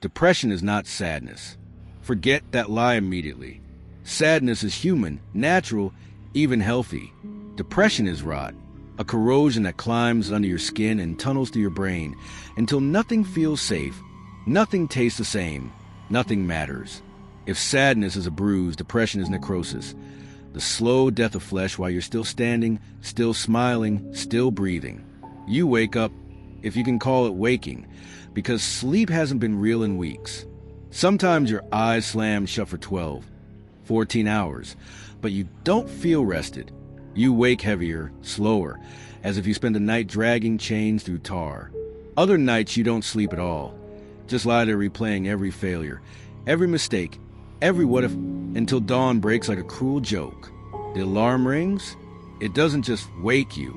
Depression is not sadness. Forget that lie immediately. Sadness is human, natural, even healthy. Depression is rot, a corrosion that climbs under your skin and tunnels through your brain until nothing feels safe, nothing tastes the same, nothing matters. If sadness is a bruise, depression is necrosis, the slow death of flesh while you're still standing, still smiling, still breathing. You wake up, if you can call it waking, because sleep hasn't been real in weeks. Sometimes your eyes slam shut for 12, 14 hours, but you don't feel rested. You wake heavier, slower, as if you spent the night dragging chains through tar. Other nights you don't sleep at all. Just lie there replaying every failure, every mistake, every what if, until dawn breaks like a cruel joke. The alarm rings. It doesn't just wake you.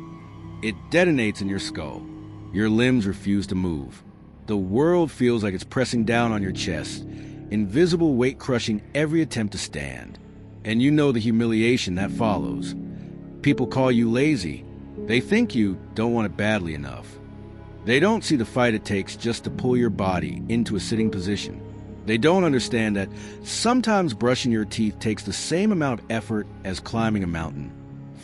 It detonates in your skull. Your limbs refuse to move. The world feels like it's pressing down on your chest, invisible weight crushing every attempt to stand. And you know the humiliation that follows. People call you lazy. They think you don't want it badly enough. They don't see the fight it takes just to pull your body into a sitting position. They don't understand that sometimes brushing your teeth takes the same amount of effort as climbing a mountain.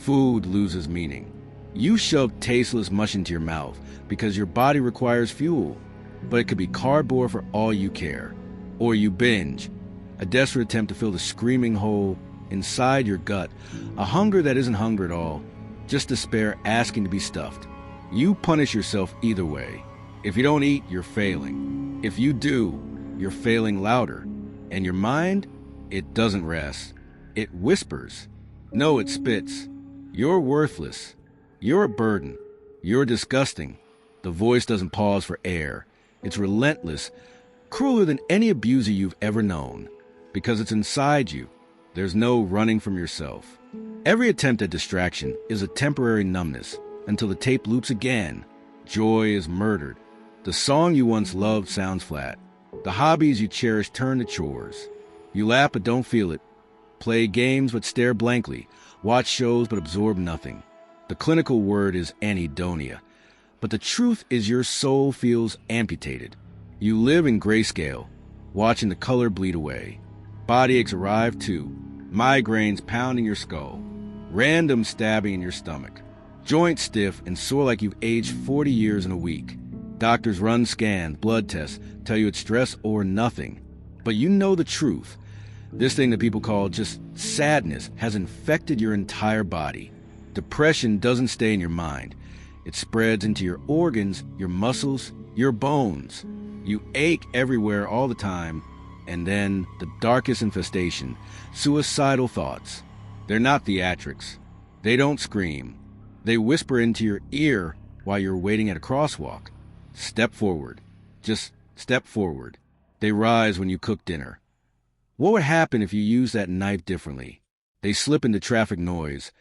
Food loses meaning. You shove tasteless mush into your mouth because your body requires fuel, but it could be cardboard for all you care. Or you binge, a desperate attempt to fill the screaming hole inside your gut, a hunger that isn't hunger at all, just despair asking to be stuffed. You punish yourself either way. If you don't eat, you're failing. If you do, you're failing louder. And your mind, it doesn't rest. It whispers. No, it spits. You're worthless. You're a burden. You're disgusting. The voice doesn't pause for air. It's relentless, crueler than any abuser you've ever known. Because it's inside you. There's no running from yourself. Every attempt at distraction is a temporary numbness until the tape loops again. Joy is murdered. The song you once loved sounds flat. The hobbies you cherish turn to chores. You laugh but don't feel it. Play games but stare blankly. Watch shows but absorb nothing. The clinical word is anhedonia. But the truth is your soul feels amputated. You live in grayscale, watching the color bleed away. Body aches arrive too. Migraines pounding your skull. Random stabbing in your stomach. Joints stiff and sore like you've aged 40 years in a week. Doctors run scans, blood tests, tell you it's stress or nothing. But you know the truth. This thing that people call just sadness has infected your entire body. Depression doesn't stay in your mind. It spreads into your organs, your muscles, your bones. You ache everywhere all the time. And then the darkest infestation, suicidal thoughts. They're not theatrics. They don't scream. They whisper into your ear while you're waiting at a crosswalk. Step forward. Just step forward. They rise when you cook dinner. What would happen if you used that knife differently? They slip into traffic noise.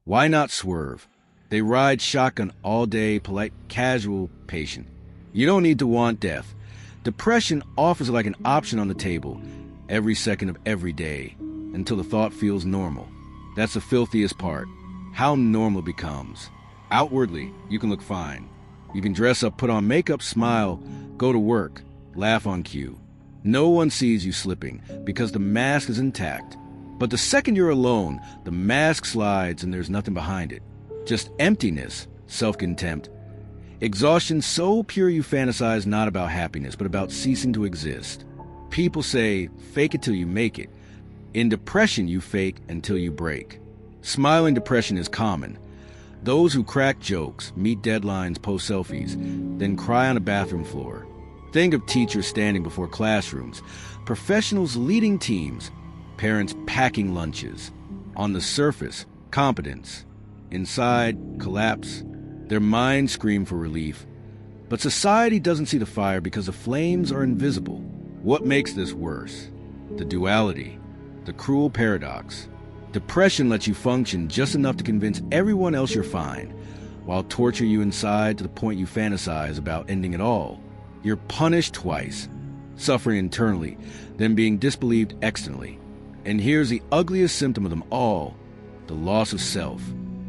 Why not swerve? They ride shotgun all day, polite, casual, patient. You don't need to want death. Depression offers like an option on the table, every second of every day, until the thought feels normal. That's the filthiest part, how normal it becomes. Outwardly, you can look fine. You can dress up, put on makeup, smile, go to work, laugh on cue. No one sees you slipping because the mask is intact. But the second you're alone, the mask slides and there's nothing behind it. Just emptiness, self-contempt. Exhaustion so pure you fantasize not about happiness, but about ceasing to exist. People say, fake it till you make it. In depression, you fake until you break. Smiling depression is common. Those who crack jokes, meet deadlines, post selfies, then cry on a bathroom floor. Think of teachers standing before classrooms, professionals leading teams, parents packing lunches. On the surface, competence. Inside, collapse. Their minds scream for relief. But society doesn't see the fire because the flames are invisible. What makes this worse? The duality. The cruel paradox. Depression lets you function just enough to convince everyone else you're fine, while torture you inside to the point you fantasize about ending it all. You're punished twice, suffering internally, then being disbelieved externally. And here's the ugliest symptom of them all, the loss of self.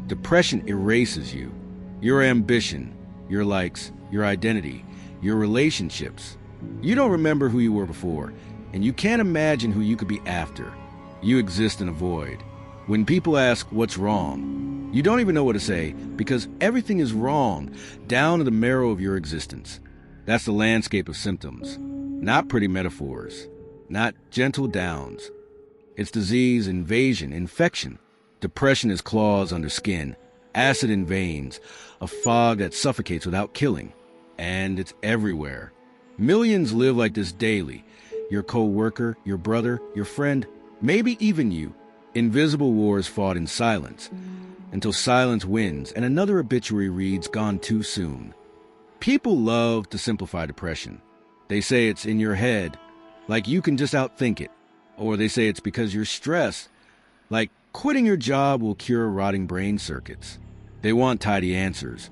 Depression erases you. Your ambition, your likes, your identity, your relationships. You don't remember who you were before, and you can't imagine who you could be after. You exist in a void. When people ask what's wrong, you don't even know what to say because everything is wrong down to the marrow of your existence. That's the landscape of symptoms. Not pretty metaphors, not gentle downs. It's disease, invasion, infection. Depression is claws under skin, acid in veins, a fog that suffocates without killing. And it's everywhere. Millions live like this daily. Your co-worker, your brother, your friend, maybe even you. Invisible wars fought in silence, until silence wins and another obituary reads, "Gone too soon." People love to simplify depression. They say it's in your head, like you can just outthink it. Or they say it's because you're stressed, like quitting your job will cure rotting brain circuits. They want tidy answers.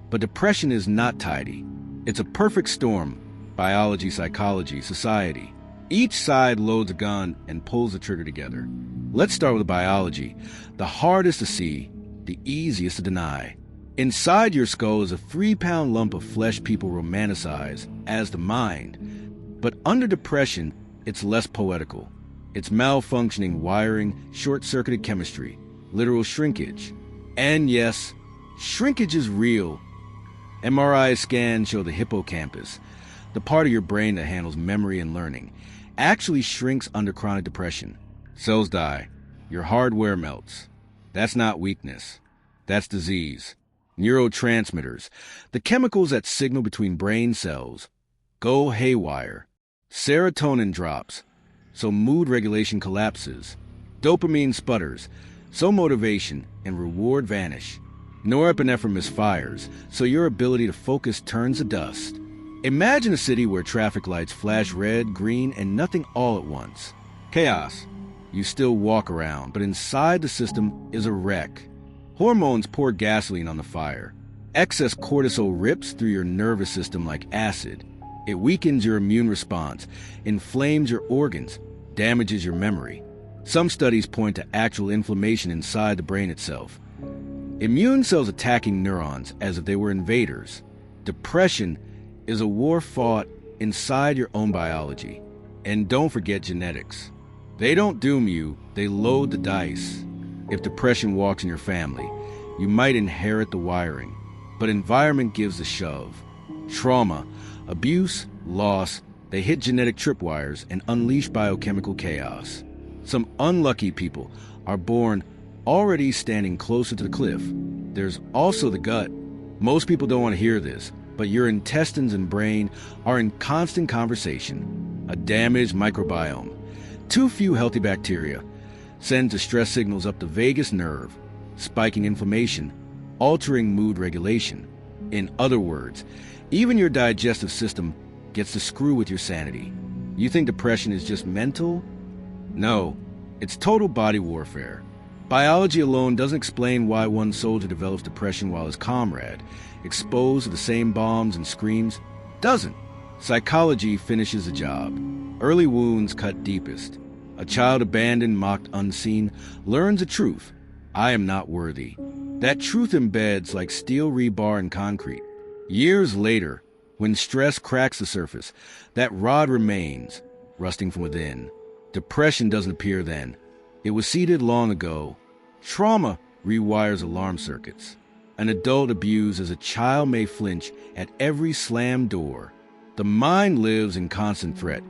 But depression is not tidy. It's a perfect storm. Biology, psychology, society. Each side loads a gun and pulls the trigger together. Let's start with the biology. The hardest to see, the easiest to deny. Inside your skull is a 3-pound lump of flesh people romanticize as the mind. But under depression, it's less poetical. It's malfunctioning wiring, short-circuited chemistry, literal shrinkage. And yes, shrinkage is real. MRI scans show the hippocampus, the part of your brain that handles memory and learning, actually shrinks under chronic depression. Cells die. Your hardware melts. That's not weakness. That's disease. Neurotransmitters, the chemicals that signal between brain cells, go haywire. Serotonin drops, so mood regulation collapses. Dopamine sputters, so motivation and reward vanish. Norepinephrine misfires, so your ability to focus turns to dust. Imagine a city where traffic lights flash red, green, and nothing all at once. Chaos. You still walk around, but inside the system is a wreck. Hormones pour gasoline on the fire. Excess cortisol rips through your nervous system like acid. It weakens your immune response, inflames your organs, damages your memory. Some studies point to actual inflammation inside the brain itself. Immune cells attacking neurons as if they were invaders. Depression is a war fought inside your own biology. And don't forget genetics. They don't doom you, they load the dice. If depression walks in your family, you might inherit the wiring, but environment gives the shove. Trauma, abuse, loss, they hit genetic tripwires and unleash biochemical chaos. Some unlucky people are born already standing closer to the cliff. There's also the gut. Most people don't want to hear this, but your intestines and brain are in constant conversation. A damaged microbiome. Too few healthy bacteria. Send distress signals up the vagus nerve, spiking inflammation, altering mood regulation. In other words, even your digestive system gets to screw with your sanity. You think depression is just mental? No, it's total body warfare. Biology alone doesn't explain why one soldier develops depression while his comrade, exposed to the same bombs and screams, doesn't. Psychology finishes the job. Early wounds cut deepest. A child abandoned, mocked, unseen, learns the truth. I am not worthy. That truth embeds like steel rebar in concrete. Years later, when stress cracks the surface, that rod remains, rusting from within. Depression doesn't appear then. It was seeded long ago. Trauma rewires alarm circuits. An adult abused as a child may flinch at every slammed door. The mind lives in constant threat,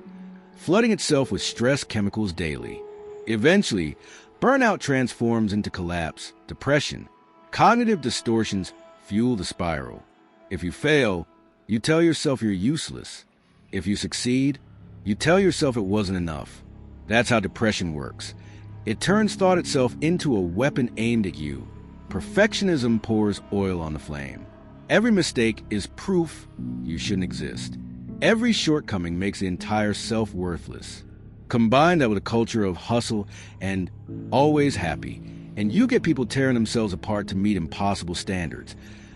flooding itself with stress chemicals daily. Eventually, burnout transforms into collapse, depression. Cognitive distortions fuel the spiral. If you fail, you tell yourself you're useless. If you succeed, you tell yourself it wasn't enough. That's how depression works. It turns thought itself into a weapon aimed at you. Perfectionism pours oil on the flame. Every mistake is proof you shouldn't exist. Every shortcoming makes the entire self worthless. Combine that with a culture of hustle and always happy, and you get people tearing themselves apart to meet impossible standards,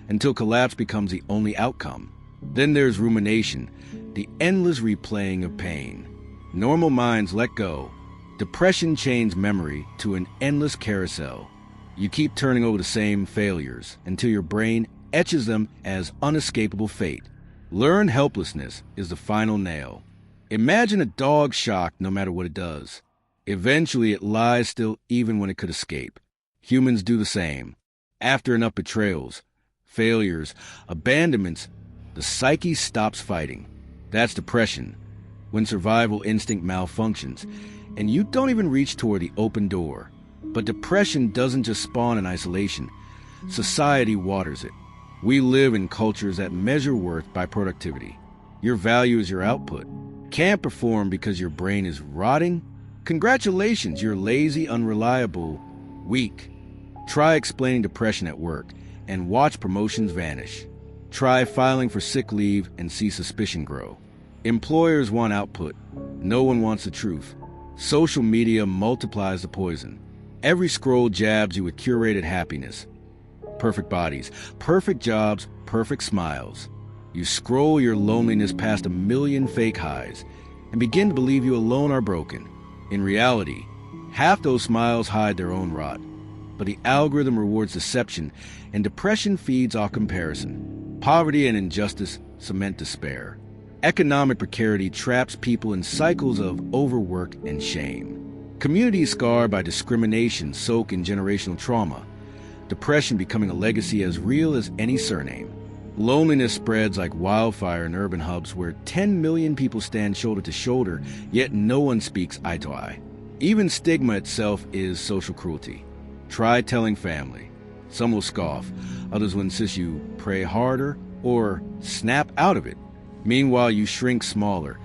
until collapse becomes the only outcome. Then there's rumination, the endless replaying of pain. Normal minds let go. Depression chains memory to an endless carousel. You keep turning over the same failures until your brain etches them as unescapable fate. Learned helplessness is the final nail. Imagine a dog shocked no matter what it does. Eventually, it lies still even when it could escape. Humans do the same. After enough betrayals, failures, abandonments, the psyche stops fighting. That's depression, when survival instinct malfunctions, and you don't even reach toward the open door. But depression doesn't just spawn in isolation. Society waters it. We live in cultures that measure worth by productivity. Your value is your output. Can't perform because your brain is rotting? Congratulations, you're lazy, unreliable, weak. Try explaining depression at work and watch promotions vanish. Try filing for sick leave and see suspicion grow. Employers want output. No one wants the truth. Social media multiplies the poison. Every scroll jabs you with curated happiness. Perfect bodies, perfect jobs, perfect smiles. You scroll your loneliness past a million fake highs and begin to believe you alone are broken. In reality, half those smiles hide their own rot. But the algorithm rewards deception, and depression feeds off comparison. Poverty and injustice cement despair. Economic precarity traps people in cycles of overwork and shame. Communities scarred by discrimination soak in generational trauma. Depression becoming a legacy as real as any surname. Loneliness spreads like wildfire in urban hubs where 10 million people stand shoulder to shoulder, yet no one speaks eye to eye. Even stigma itself is social cruelty. Try telling family. Some will scoff, others will insist you pray harder or snap out of it. Meanwhile, you shrink smaller,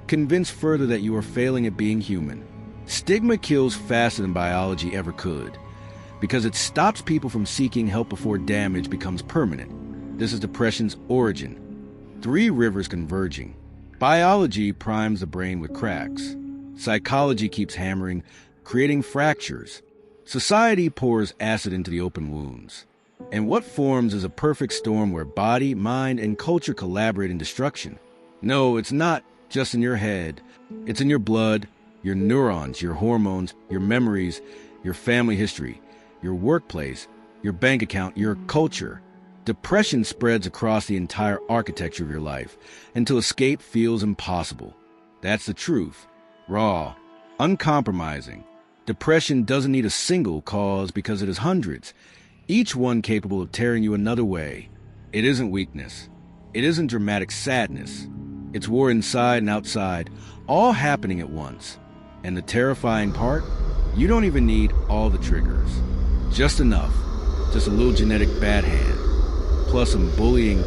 convinced further that you are failing at being human. Stigma kills faster than biology ever could, because it stops people from seeking help before damage becomes permanent. This is depression's origin. 3 rivers converging. Biology primes the brain with cracks. Psychology keeps hammering, creating fractures. Society pours acid into the open wounds. And what forms is a perfect storm where body, mind, and culture collaborate in destruction. No, it's not just in your head. It's in your blood, your neurons, your hormones, your memories, your family history, your workplace, your bank account, your culture. Depression spreads across the entire architecture of your life until escape feels impossible. That's the truth. Raw, uncompromising. Depression doesn't need a single cause because it is hundreds, each one capable of tearing you another way. It isn't weakness. It isn't dramatic sadness. It's war inside and outside, all happening at once. And the terrifying part? You don't even need all the triggers. Just enough. Just a little genetic bad hand. Plus some bullying,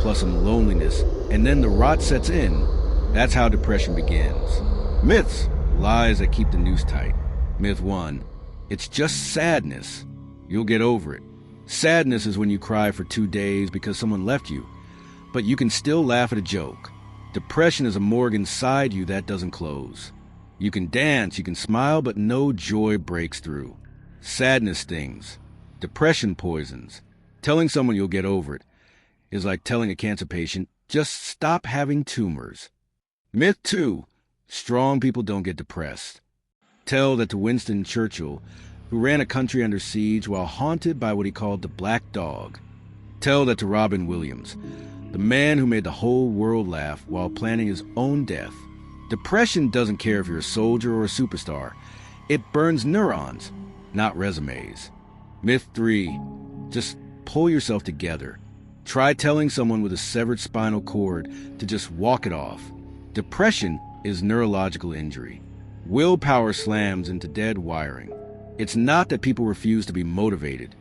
plus some loneliness, and then the rot sets in. That's how depression begins. Myths, lies that keep the noose tight. Myth 1, it's just sadness. You'll get over it. Sadness is when you cry for 2 days because someone left you, but you can still laugh at a joke. Depression is a morgue inside you that doesn't close. You can dance, you can smile, but no joy breaks through. Sadness stings. Depression poisons. Telling someone you'll get over it is like telling a cancer patient, just stop having tumors. Myth 2, strong people don't get depressed. Tell that to Winston Churchill, who ran a country under siege while haunted by what he called the Black Dog. Tell that to Robin Williams, the man who made the whole world laugh while planning his own death. Depression doesn't care if you're a soldier or a superstar. It burns neurons, not resumes. Myth 3, just pull yourself together. Try telling someone with a severed spinal cord to just walk it off. Depression is neurological injury. Willpower slams into dead wiring. It's not that people refuse to be motivated.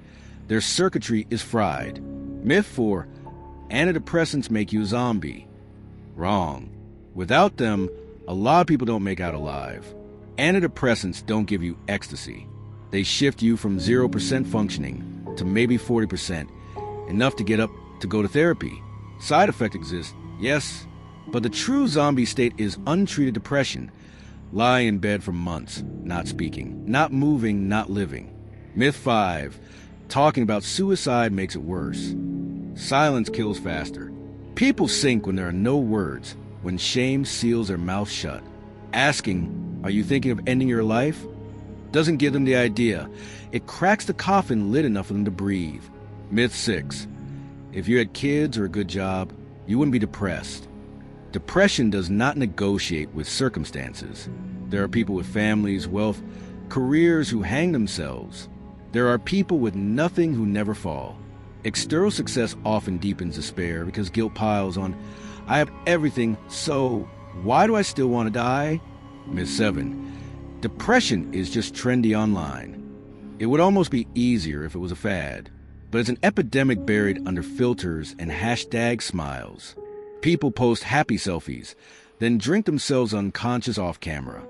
Their circuitry is fried. Myth 4, antidepressants make you a zombie. Wrong. Without them, a lot of people don't make out alive. Antidepressants don't give you ecstasy. They shift you from 0% functioning to maybe 40%, enough to get up to go to therapy. Side effects exist, yes, but the true zombie state is untreated depression. Lying in bed for months, not speaking, not moving, not living. Myth 5, talking about suicide makes it worse. Silence kills faster. People sink when there are no words, when shame seals their mouth shut. Asking, are you thinking of ending your life? Doesn't give them the idea. It cracks the coffin lid enough for them to breathe. Myth 6, if you had kids or a good job, you wouldn't be depressed. Depression does not negotiate with circumstances. There are people with families, wealth, careers who hang themselves. There are people with nothing who never fall. External success often deepens despair because guilt piles on. I have everything, so why do I still want to die? Myth 7. Depression is just trendy online. It would almost be easier if it was a fad, but it's an epidemic buried under filters and hashtag smiles. People post happy selfies, then drink themselves unconscious off camera.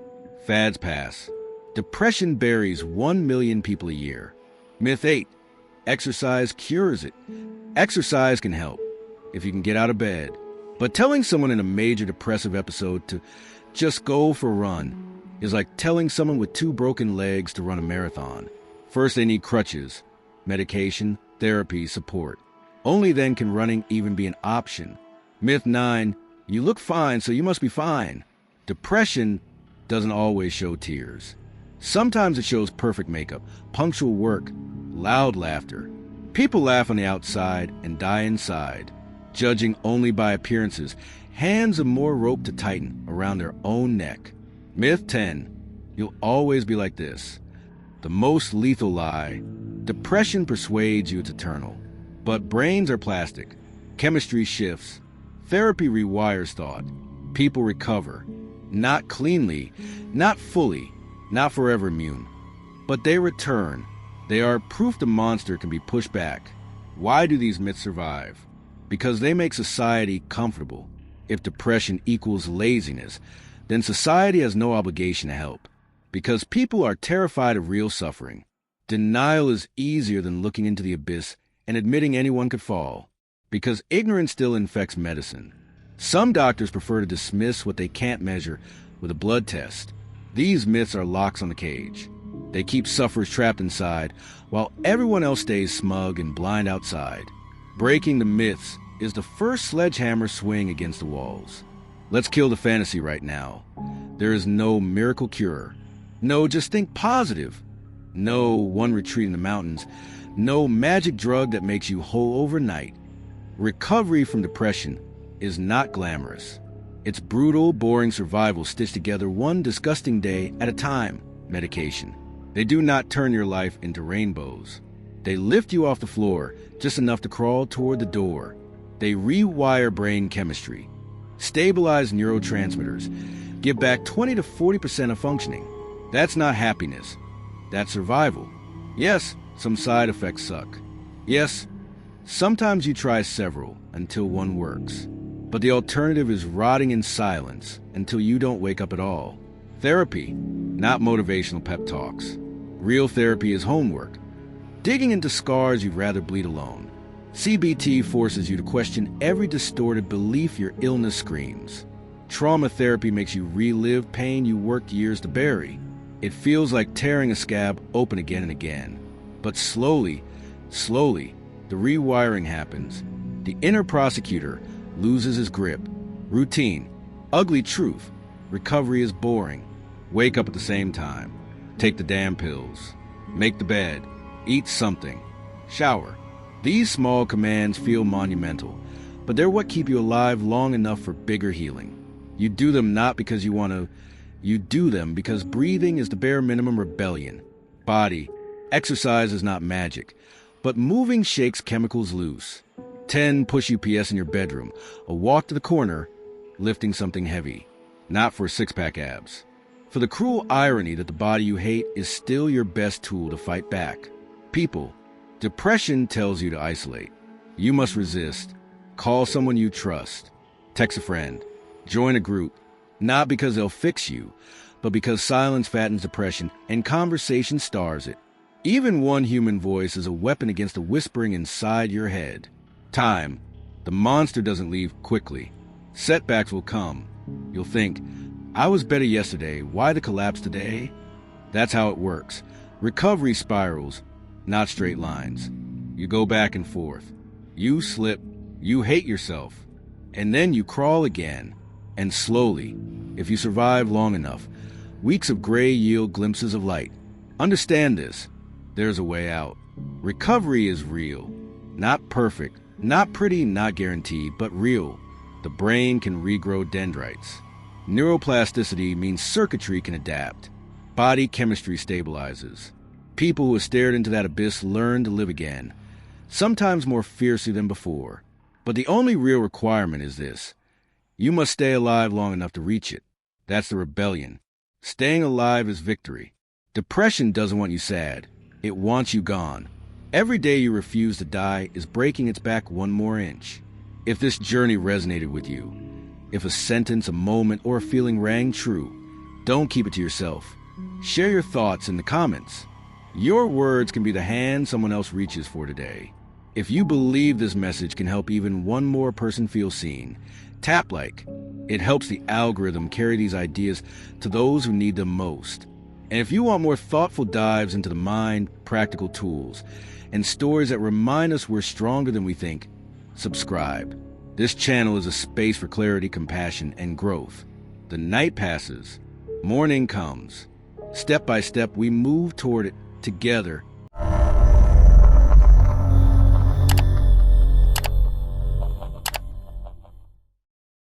Fads pass. Depression buries 1 million people a year. Myth 8. Exercise cures it. Exercise can help, if you can get out of bed. But telling someone in a major depressive episode to just go for a run is like telling someone with 2 broken legs to run a marathon. First, they need crutches, medication, therapy, support. Only then can running even be an option. Myth 9. You look fine, so you must be fine. Depression doesn't always show tears. Sometimes it shows perfect makeup, punctual work, loud laughter. People laugh on the outside and die inside, judging only by appearances, hands of more rope to tighten around their own neck. Myth 10. You'll always be like this. The most lethal lie. Depression persuades you it's eternal. But brains are plastic. Chemistry shifts. Therapy rewires thought. People recover. Not cleanly, not fully, not forever immune. But they return. They are proof the monster can be pushed back. Why do these myths survive? Because they make society comfortable. If depression equals laziness, then society has no obligation to help. Because people are terrified of real suffering. Denial is easier than looking into the abyss and admitting anyone could fall. Because ignorance still infects medicine. Some doctors prefer to dismiss what they can't measure with a blood test. These myths are locks on the cage. They keep sufferers trapped inside, while everyone else stays smug and blind outside. Breaking the myths is the first sledgehammer swing against the walls. Let's kill the fantasy right now. There is no miracle cure. No, just think positive. No one retreat in the mountains. No magic drug that makes you whole overnight. Recovery from depression is not glamorous. It's brutal, boring survival stitched together one disgusting day at a time. Medication. They do not turn your life into rainbows. They lift you off the floor just enough to crawl toward the door. They rewire brain chemistry, stabilize neurotransmitters, give back 20 to 40% of functioning. That's not happiness. That's survival. Yes, some side effects suck. Yes, sometimes you try several until one works. But the alternative is rotting in silence until you don't wake up at all. Therapy, not motivational pep talks. Real therapy is homework. Digging into scars you'd rather bleed alone. CBT forces you to question every distorted belief your illness screams. Trauma therapy makes you relive pain you worked years to bury. It feels like tearing a scab open again and again. But slowly, the rewiring happens. The inner prosecutor loses his grip. Routine. Ugly truth. Recovery is boring. Wake up at the same time. Take the damn pills. Make the bed. Eat something. Shower. These small commands feel monumental, but they're what keep you alive long enough for bigger healing. You do them not because you want to. You do them because breathing is the bare minimum rebellion. Body. Exercise is not magic, but moving shakes chemicals loose. 10 push-UPS in your bedroom. A walk to the corner, lifting something heavy. Not for six-pack abs. For the cruel irony that the body you hate is still your best tool to fight back. People. Depression tells you to isolate. You must resist. Call someone you trust. Text a friend. Join a group. Not because they'll fix you, but because silence fattens depression and conversation stars it. Even one human voice is a weapon against the whispering inside your head. Time. The monster doesn't leave quickly. Setbacks will come. You'll think, I was better yesterday, why the collapse today? That's how it works. Recovery spirals, not straight lines. You go back and forth. You slip, you hate yourself, and then you crawl again. And slowly, if you survive long enough, weeks of gray yield glimpses of light. Understand this. There's a way out. Recovery is real. Not perfect, not pretty, not guaranteed, but real. The brain can regrow dendrites. Neuroplasticity means circuitry can adapt. Body chemistry stabilizes. People who have stared into that abyss learn to live again, sometimes more fiercely than before. But the only real requirement is this: you must stay alive long enough to reach it. That's the rebellion. Staying alive is victory. Depression doesn't want you sad. It wants you gone. Every day you refuse to die is breaking its back one more inch. If this journey resonated with you, if a sentence, a moment, or a feeling rang true, don't keep it to yourself. Share your thoughts in the comments. Your words can be the hand someone else reaches for today. If you believe this message can help even one more person feel seen, tap like. It helps the algorithm carry these ideas to those who need them most. And if you want more thoughtful dives into the mind, practical tools, and stories that remind us we're stronger than we think, subscribe. This channel is a space for clarity, compassion, and growth. The night passes, morning comes. Step by step, we move toward it together